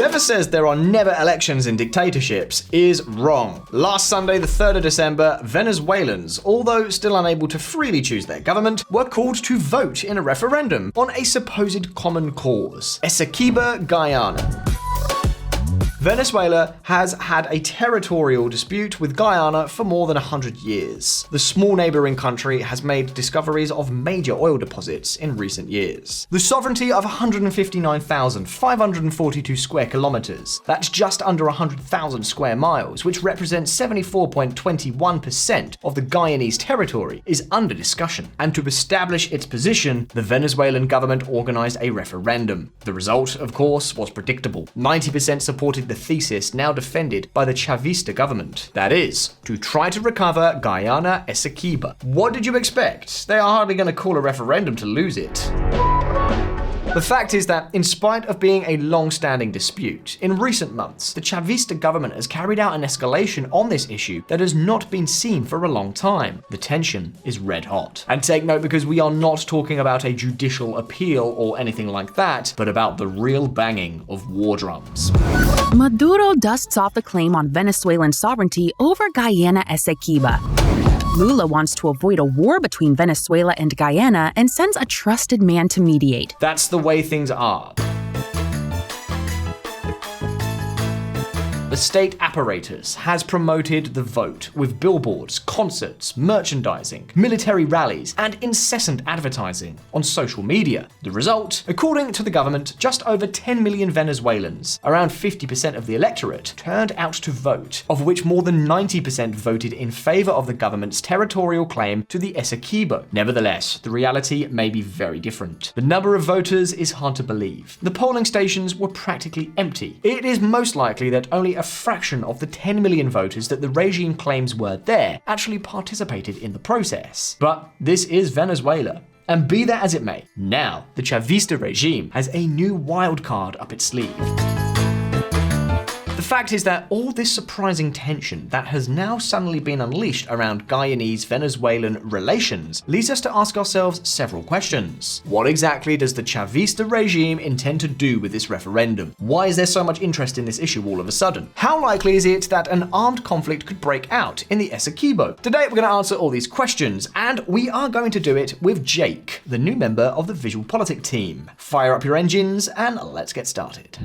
Whoever says there are never elections in dictatorships is wrong. Last Sunday, the 3rd of December, Venezuelans, although still unable to freely choose their government, were called to vote in a referendum on a supposed common cause, Essequibo, Guyana. Venezuela has had a territorial dispute with Guyana for more than 100 years. The small neighbouring country has made discoveries of major oil deposits in recent years. The sovereignty of 159,542 square kilometres, that's just under 100,000 square miles, which represents 74.21% of the Guyanese territory, is under discussion. And to establish its position, the Venezuelan government organised a referendum. The result, of course, was predictable. 90% supported the thesis now defended by the Chavista government. That is, to try to recover Guyana Essequibo. What did you expect? They are hardly going to call a referendum to lose it. The fact is that, in spite of being a long-standing dispute, in recent months, the Chavista government has carried out an escalation on this issue that has not been seen for a long time. The tension is red hot. And take note, because we are not talking about a judicial appeal or anything like that, but about the real banging of war drums. Maduro dusts off the claim on Venezuelan sovereignty over Guyana Essequibo. Lula wants to avoid a war between Venezuela and Guyana and sends a trusted man to mediate. That's the way things are. The state apparatus has promoted the vote with billboards, concerts, merchandising, military rallies, and incessant advertising on social media. The result? According to the government, just over 10 million Venezuelans, around 50% of the electorate, turned out to vote, of which more than 90% voted in favor of the government's territorial claim to the Essequibo. Nevertheless, the reality may be very different. The number of voters is hard to believe. The polling stations were practically empty. It is most likely that only a fraction of the 10 million voters that the regime claims were there actually participated in the process. But this is Venezuela. And be that as it may, now the Chavista regime has a new wild card up its sleeve. The fact is that all this surprising tension that has now suddenly been unleashed around Guyanese-Venezuelan relations leads us to ask ourselves several questions. What exactly does the Chavista regime intend to do with this referendum? Why is there so much interest in this issue all of a sudden? How likely is it that an armed conflict could break out in the Essequibo? Today we're going to answer all these questions, and we are going to do it with Jake, the new member of the VisualPolitik team. Fire up your engines and let's get started.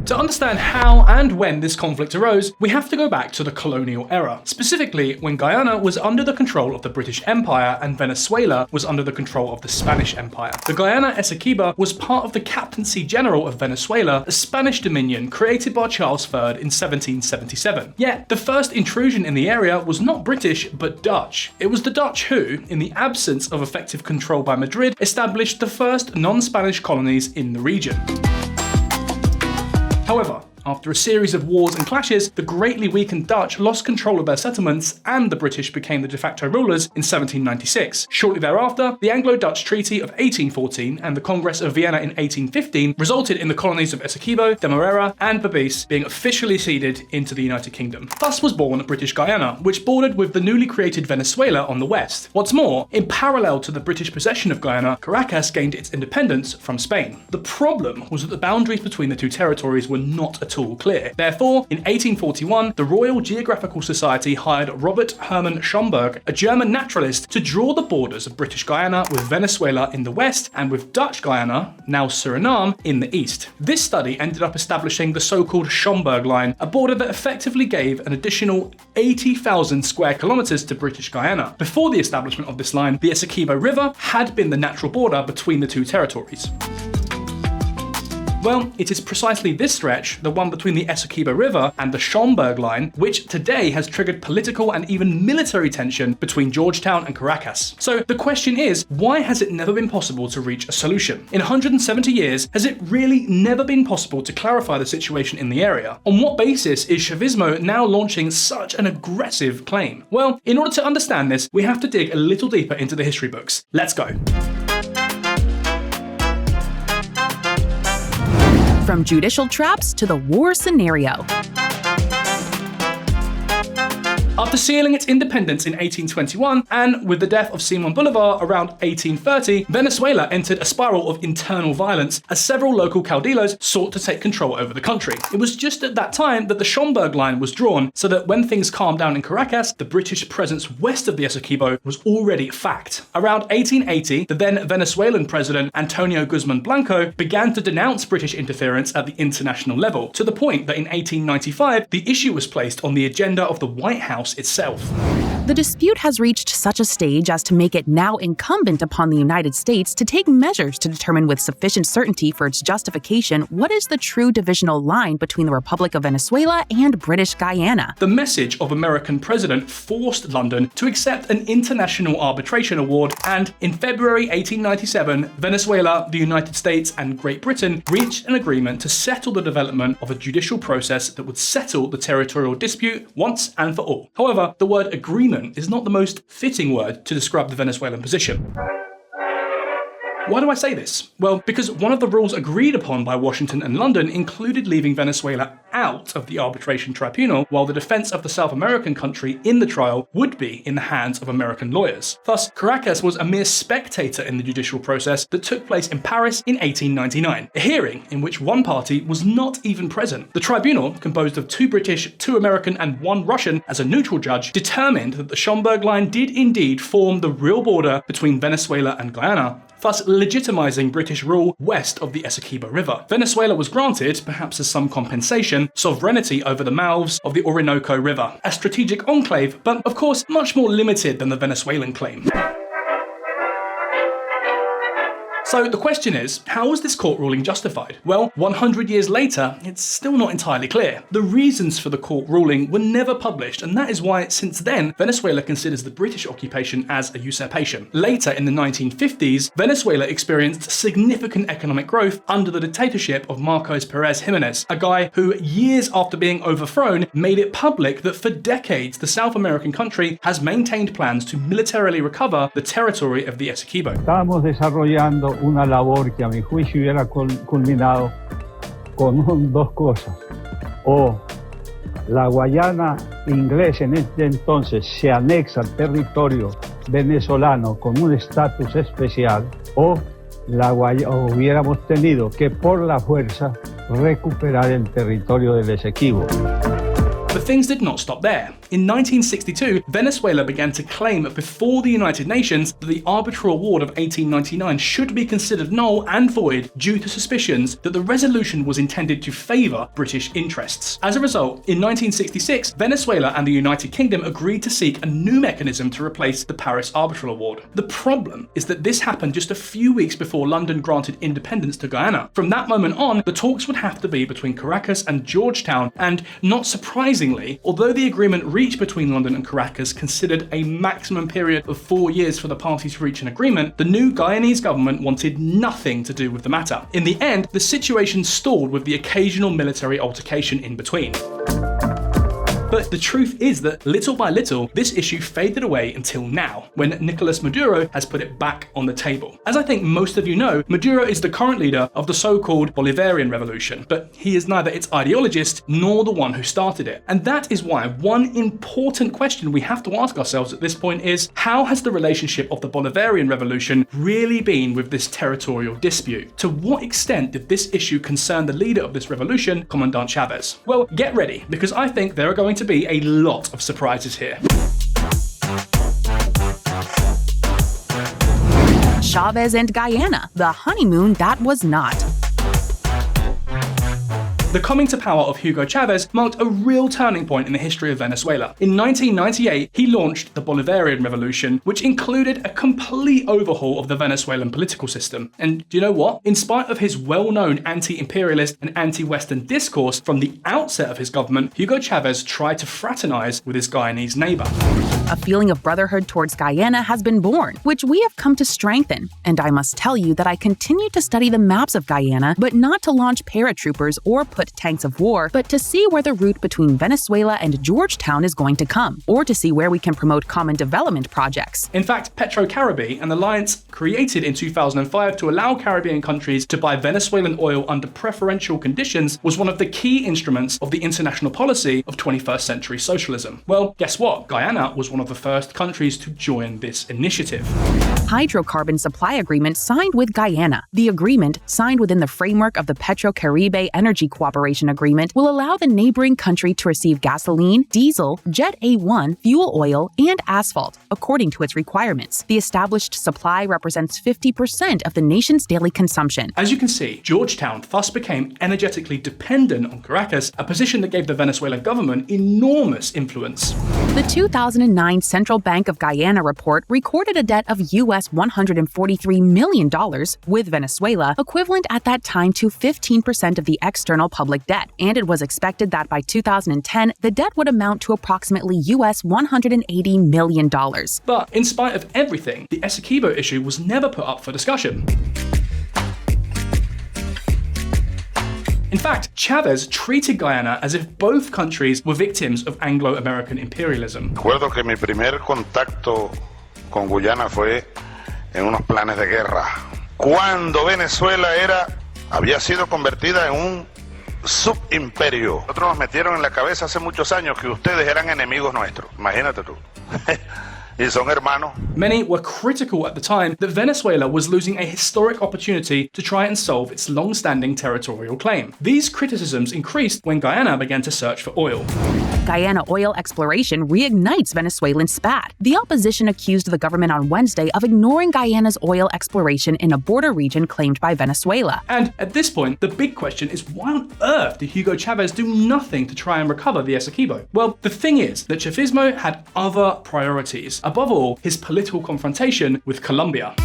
To understand how and when this conflict arose, we have to go back to the colonial era, specifically when Guyana was under the control of the British Empire and Venezuela was under the control of the Spanish Empire. The Guyana Essequibo was part of the Captaincy General of Venezuela, a Spanish dominion created by Charles III in 1777. Yet, the first intrusion in the area was not British, but Dutch. It was the Dutch who, in the absence of effective control by Madrid, established the first non-Spanish colonies in the region. However, after a series of wars and clashes, the greatly weakened Dutch lost control of their settlements and the British became the de facto rulers in 1796. Shortly thereafter, the Anglo-Dutch Treaty of 1814 and the Congress of Vienna in 1815 resulted in the colonies of Essequibo, Demerara, and Berbice being officially ceded into the United Kingdom. Thus was born British Guyana, which bordered with the newly created Venezuela on the west. What's more, in parallel to the British possession of Guyana, Caracas gained its independence from Spain. The problem was that the boundaries between the two territories were not at all clear. Therefore, in 1841, the Royal Geographical Society hired Robert Hermann Schomburg, a German naturalist, to draw the borders of British Guyana with Venezuela in the west and with Dutch Guyana, now Suriname, in the east. This study ended up establishing the so-called Schomburg Line, a border that effectively gave an additional 80,000 square kilometers to British Guyana. Before the establishment of this line, the Essequibo River had been the natural border between the two territories. Well, it is precisely this stretch, the one between the Essequibo River and the Schomburg Line, which today has triggered political and even military tension between Georgetown and Caracas. So the question is, why has it never been possible to reach a solution? In 170 years, has it really never been possible to clarify the situation in the area? On what basis is Chavismo now launching such an aggressive claim? Well, in order to understand this, we have to dig a little deeper into the history books. Let's go. From judicial traps to the war scenario. After After sealing its independence in 1821, and with the death of Simon Bolivar around 1830, Venezuela entered a spiral of internal violence as several local caudillos sought to take control over the country. It was just at that time that the Schomburg Line was drawn, so that when things calmed down in Caracas, the British presence west of the Essequibo was already a fact. Around 1880, the then Venezuelan president Antonio Guzman Blanco began to denounce British interference at the international level, to the point that in 1895, the issue was placed on the agenda of the White House itself. The dispute has reached such a stage as to make it now incumbent upon the United States to take measures to determine with sufficient certainty for its justification what is the true divisional line between the Republic of Venezuela and British Guyana. The message of American president forced London to accept an international arbitration award, and in February 1897, Venezuela, the United States, and Great Britain reached an agreement to settle the development of a judicial process that would settle the territorial dispute once and for all. However, the word agreement is not the most fitting word to describe the Venezuelan position. Why do I say this? Well, because one of the rules agreed upon by Washington and London included leaving Venezuela out of the arbitration tribunal, while the defense of the South American country in the trial would be in the hands of American lawyers. Thus, Caracas was a mere spectator in the judicial process that took place in Paris in 1899, a hearing in which one party was not even present. The tribunal, composed of 2 British, 2 American, and 1 Russian as a neutral judge, determined that the Schomburg Line did indeed form the real border between Venezuela and Guyana, thus legitimizing British rule west of the Essequibo River. Venezuela was granted, perhaps as some compensation, sovereignty over the mouths of the Orinoco River, a strategic enclave, but of course much more limited than the Venezuelan claim. So the question is, how was this court ruling justified? Well, 100 years later, it's still not entirely clear. The reasons for the court ruling were never published, and that is why, since then, Venezuela considers the British occupation as a usurpation. Later, in the 1950s, Venezuela experienced significant economic growth under the dictatorship of Marcos Pérez Jiménez, a guy who, years after being overthrown, made it public that for decades the South American country has maintained plans to militarily recover the territory of the Essequibo. Estamos desarrollando una labor que a mi juicio hubiera culminado con 2 cosas. O la Guayana inglesa en este entonces se anexa al territorio venezolano con un estatus especial, o hubiéramos tenido que por la fuerza recuperar el territorio del Essequibo. But things did not stop there. In 1962, Venezuela began to claim before the United Nations that the arbitral award of 1899 should be considered null and void due to suspicions that the resolution was intended to favour British interests. As a result, in 1966, Venezuela and the United Kingdom agreed to seek a new mechanism to replace the Paris Arbitral Award. The problem is that this happened just a few weeks before London granted independence to Guyana. From that moment on, the talks would have to be between Caracas and Georgetown, and not surprisingly, although the agreement reached between London and Caracas considered a maximum period of 4 years for the parties to reach an agreement, the new Guyanese government wanted nothing to do with the matter. In the end, the situation stalled with the occasional military altercation in between. But the truth is that little by little, this issue faded away until now, when Nicolás Maduro has put it back on the table. As I think most of you know, Maduro is the current leader of the so-called Bolivarian revolution, but he is neither its ideologist nor the one who started it. And that is why one important question we have to ask ourselves at this point is, how has the relationship of the Bolivarian revolution really been with this territorial dispute? To what extent did this issue concern the leader of this revolution, Commandant Chavez? Well, get ready, because I think there are going to be a lot of surprises here. Chavez and Guyana, the honeymoon that was not. The coming to power of Hugo Chavez marked a real turning point in the history of Venezuela. In 1998, he launched the Bolivarian Revolution, which included a complete overhaul of the Venezuelan political system. And do you know what? In spite of his well-known anti-imperialist and anti-Western discourse from the outset of his government, Hugo Chavez tried to fraternize with his Guyanese neighbor. A feeling of brotherhood towards Guyana has been born, which we have come to strengthen. And I must tell you that I continue to study the maps of Guyana, but not to launch paratroopers or put foot tanks of war, but to see where the route between Venezuela and Georgetown is going to come, or to see where we can promote common development projects. In fact, PetroCaribe, an alliance created in 2005 to allow Caribbean countries to buy Venezuelan oil under preferential conditions, was one of the key instruments of the international policy of 21st century socialism. Well, guess what? Guyana was one of the first countries to join this initiative. Hydrocarbon supply agreement signed with Guyana. The agreement, signed within the framework of the PetroCaribe Energy Cooperation Agreement, will allow the neighboring country to receive gasoline, diesel, Jet A1, fuel oil, and asphalt, according to its requirements. The established supply represents 50% of the nation's daily consumption. As you can see, Georgetown thus became energetically dependent on Caracas, a position that gave the Venezuelan government enormous influence. The 2009 Central Bank of Guyana report recorded a debt of US $143 million with Venezuela, equivalent at that time to 15% of the external public debt, and it was expected that by 2010, the debt would amount to approximately US $180 million. But in spite of everything, the Essequibo issue was never put up for discussion. In fact, Chavez treated Guyana as if both countries were victims of Anglo-American imperialism. Recuerdo que mi primer contacto con Guyana fue en unos planes de guerra, cuando Venezuela había sido convertida en un subimperio. Nosotros nos metieron en la cabeza hace muchos años que ustedes eran enemigos nuestros. Imagínate tú. Y son hermanos. Many were critical at the time that Venezuela was losing a historic opportunity to try and solve its long-standing territorial claim. These criticisms increased when Guyana began to search for oil. Guyana oil exploration reignites Venezuelan spat. The opposition accused the government on Wednesday of ignoring Guyana's oil exploration in a border region claimed by Venezuela. And at this point, the big question is, why on earth did Hugo Chavez do nothing to try and recover the Essequibo? Well, the thing is that Chavismo had other priorities. Above all, his political confrontation with Colombia.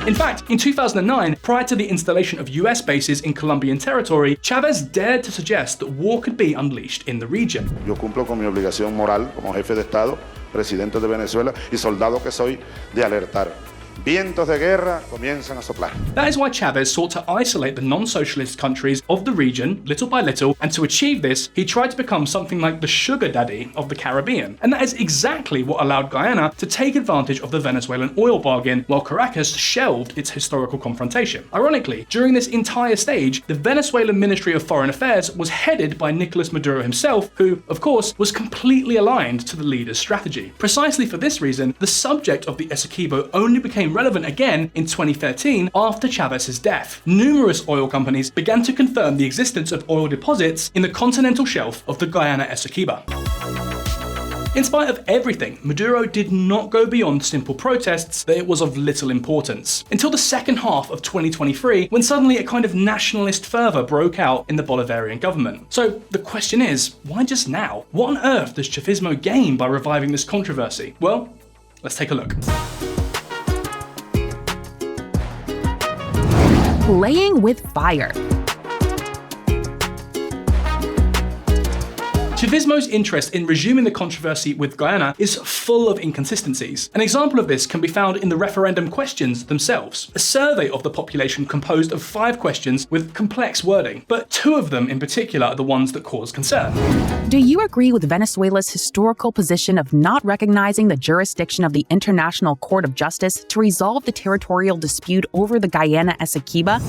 In fact, in 2009, prior to the installation of US bases in Colombian territory, Chavez dared to suggest that war could be unleashed in the region. Yo cumplo con mi obligación moral como jefe de Estado, presidente de Venezuela y soldado que soy, de alertar. Vientos de guerra comienzan a soplar. That is why Chavez sought to isolate the non-socialist countries of the region little by little, and to achieve this, he tried to become something like the sugar daddy of the Caribbean. And that is exactly what allowed Guyana to take advantage of the Venezuelan oil bargain, while Caracas shelved its historical confrontation. Ironically, during this entire stage, the Venezuelan Ministry of Foreign Affairs was headed by Nicolás Maduro himself, who, of course, was completely aligned to the leader's strategy. Precisely for this reason, the subject of the Essequibo only became relevant again in 2013 after Chavez's death. Numerous oil companies began to confirm the existence of oil deposits in the continental shelf of the Guyana Essequibo. In spite of everything, Maduro did not go beyond simple protests that it was of little importance, until the second half of 2023, when suddenly a kind of nationalist fervor broke out in the Bolivarian government. So the question is, why just now? What on earth does Chavismo gain by reviving this controversy? Well, let's take a look. Playing with fire. Chavismo's interest in resuming the controversy with Guyana is full of inconsistencies. An example of this can be found in the referendum questions themselves. A survey of the population composed of 5 questions with complex wording, but 2 of them in particular are the ones that cause concern. Do you agree with Venezuela's historical position of not recognizing the jurisdiction of the International Court of Justice to resolve the territorial dispute over the Guyana Essequibo?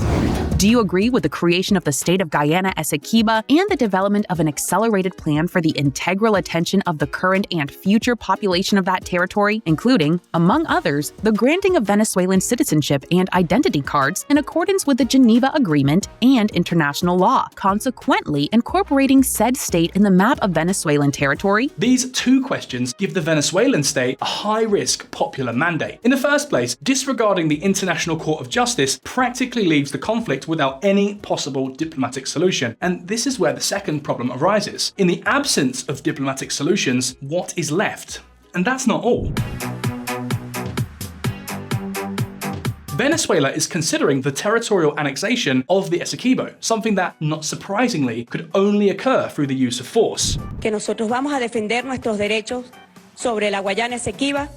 Do you agree with the creation of the state of Guyana Essequibo and the development of an accelerated plan for the integral attention of the current and future population of that territory, including, among others, the granting of Venezuelan citizenship and identity cards in accordance with the Geneva Agreement and international law, consequently incorporating said state in the map of Venezuelan territory? These 2 questions give the Venezuelan state a high-risk popular mandate. In the first place, disregarding the International Court of Justice practically leaves the conflict without any possible diplomatic solution. And this is where the second problem arises. In the absence of diplomatic solutions, what is left? And that's not all. Venezuela is considering the territorial annexation of the Essequibo, something that, not surprisingly, could only occur through the use of force. Que nosotros vamos a defender nuestros derechos sobre la Guayana Essequibo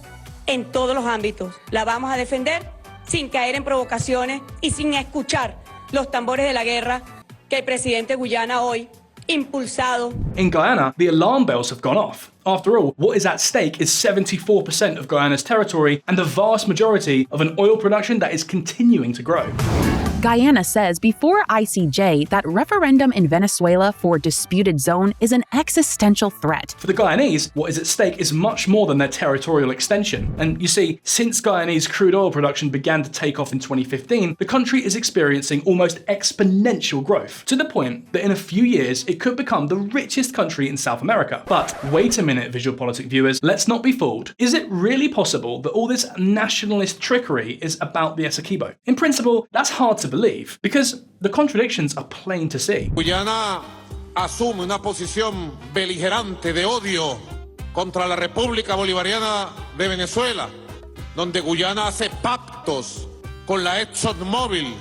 en todos los ámbitos. La vamos a defender sin caer en provocaciones y sin escuchar los tambores de la guerra que el presidente Guyana hoy, impulsado. In Guyana, the alarm bells have gone off. After all, what is at stake is 74% of Guyana's territory and the vast majority of an oil production that is continuing to grow. Guyana says before ICJ that referendum in Venezuela for disputed zone is an existential threat. For the Guyanese, what is at stake is much more than their territorial extension. And you see, since Guyanese crude oil production began to take off in 2015, the country is experiencing almost exponential growth, to the point that in a few years it could become the richest country in South America. But wait a minute, VisualPolitik viewers, let's not be fooled. Is it really possible that all this nationalist trickery is about the Essequibo? In principle, that's hard to believe, because the contradictions are plain to see. Guyana asume una posición beligerante de odio contra la República Bolivariana de Venezuela, donde Guyana hace pactos con la ExxonMobil,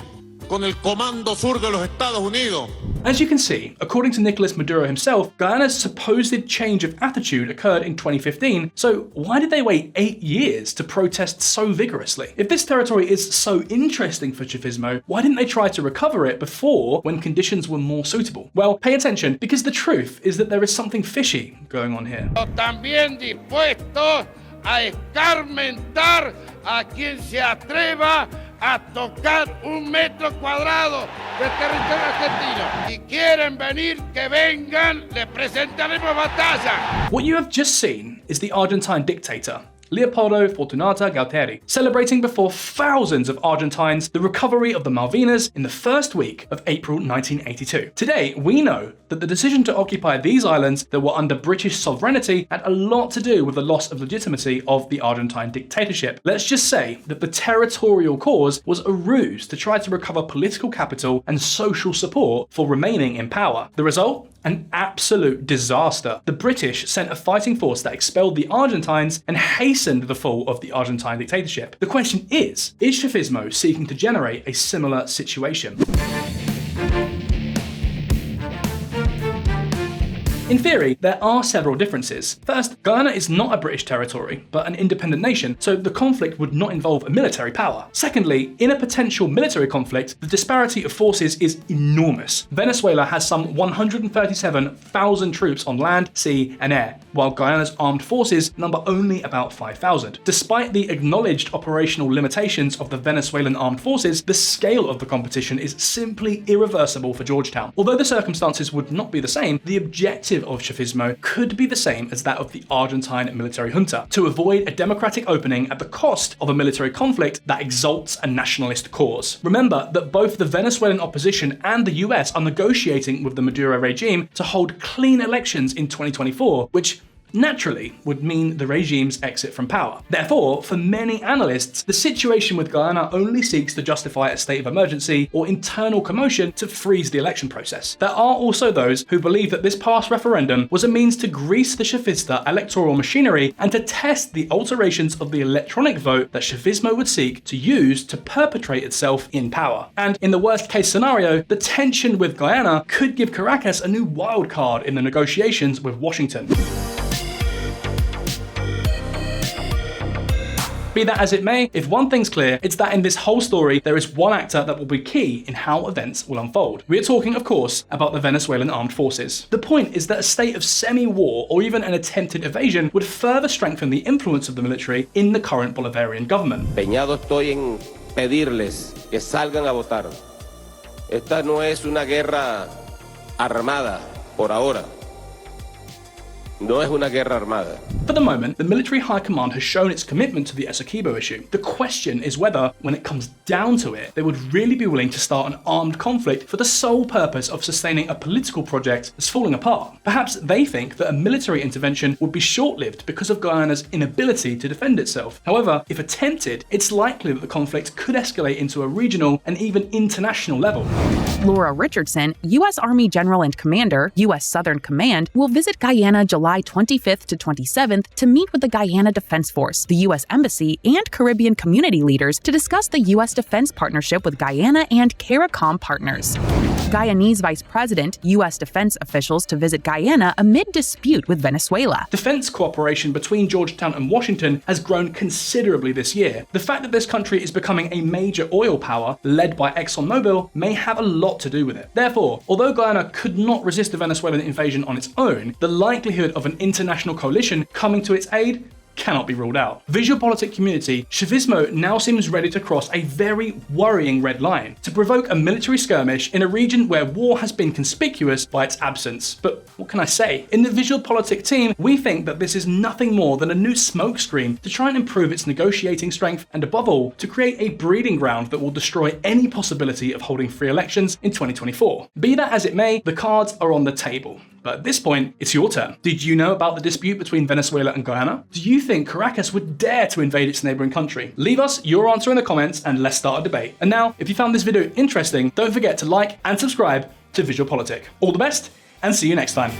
con el Comando Sur de los Estados Unidos. As you can see, according to Nicolás Maduro himself, Guyana's supposed change of attitude occurred in 2015, so why did they wait 8 years to protest so vigorously? If this territory is so interesting for Chavismo, why didn't they try to recover it before, when conditions were more suitable? Well, pay attention, because the truth is that there is something fishy going on here. También dispuestos a escarmentar a quien se atreva a tocar 1 metro cuadrado de territorio argentino. Si quieren venir, que vengan, les presentaremos batalla. What you have just seen is the Argentine dictator, Leopoldo Fortunata Gualtieri, celebrating before thousands of Argentines the recovery of the Malvinas in the first week of April 1982. Today, we know that the decision to occupy these islands that were under British sovereignty had a lot to do with the loss of legitimacy of the Argentine dictatorship. Let's just say that the territorial cause was a ruse to try to recover political capital and social support for remaining in power. The result? An absolute disaster. The British sent a fighting force that expelled the Argentines and hastened the fall of the Argentine dictatorship. The question is Chavismo seeking to generate a similar situation? In theory, there are several differences. First, Guyana is not a British territory, but an independent nation, so the conflict would not involve a military power. Secondly, in a potential military conflict, the disparity of forces is enormous. Venezuela has some 137,000 troops on land, sea, and air, while Guyana's armed forces number only about 5,000. Despite the acknowledged operational limitations of the Venezuelan armed forces, the scale of the competition is simply irreversible for Georgetown. Although the circumstances would not be the same, the objective of Chavismo could be the same as that of the Argentine military junta, to avoid a democratic opening at the cost of a military conflict that exalts a nationalist cause. Remember that both the Venezuelan opposition and the US are negotiating with the Maduro regime to hold clean elections in 2024, which naturally would mean the regime's exit from power. Therefore, for many analysts, the situation with Guyana only seeks to justify a state of emergency or internal commotion to freeze the election process. There are also those who believe that this past referendum was a means to grease the Chavista electoral machinery and to test the alterations of the electronic vote that Chavismo would seek to use to perpetrate itself in power. And in the worst case scenario, the tension with Guyana could give Caracas a new wild card in the negotiations with Washington. Be that as it may, if one thing's clear, it's that in this whole story, there is one actor that will be key in how events will unfold. We are talking, of course, about the Venezuelan armed forces. The point is that a state of semi-war or even an attempted evasion would further strengthen the influence of the military in the current Bolivarian government. Peñado estoy en pedirles que salgan a votar. Esta no es una guerra armada por ahora. No es una guerra armada. For the moment, the military high command has shown its commitment to the Essequibo issue. The question is whether, when it comes down to it, they would really be willing to start an armed conflict for the sole purpose of sustaining a political project that's falling apart. Perhaps they think that a military intervention would be short-lived because of Guyana's inability to defend itself. However, if attempted, it's likely that the conflict could escalate into a regional and even international level. Laura Richardson, U.S. Army General and Commander, U.S. Southern Command, will visit Guyana July 25th to 27th to meet with the Guyana Defense Force, the U.S. Embassy, and Caribbean community leaders to discuss the U.S. defense partnership with Guyana and CARICOM partners. Guyanese Vice President, U.S. defense officials to visit Guyana amid dispute with Venezuela. Defense cooperation between Georgetown and Washington has grown considerably this year. The fact that this country is becoming a major oil power, led by ExxonMobil, may have a lot to do with it. Therefore, although Guyana could not resist the Venezuelan invasion on its own, the likelihood of an international coalition coming to its aid cannot be ruled out. VisualPolitik community, Chavismo now seems ready to cross a very worrying red line, to provoke a military skirmish in a region where war has been conspicuous by its absence. But what can I say? In the VisualPolitik team, we think that this is nothing more than a new smokescreen to try and improve its negotiating strength, and above all, to create a breeding ground that will destroy any possibility of holding free elections in 2024. Be that as it may, the cards are on the table. But at this point, it's your turn. Did you know about the dispute between Venezuela and Guyana? Do you think Caracas would dare to invade its neighbouring country? Leave us your answer in the comments and let's start a debate. And now, if you found this video interesting, don't forget to like and subscribe to VisualPolitik. All the best, and see you next time.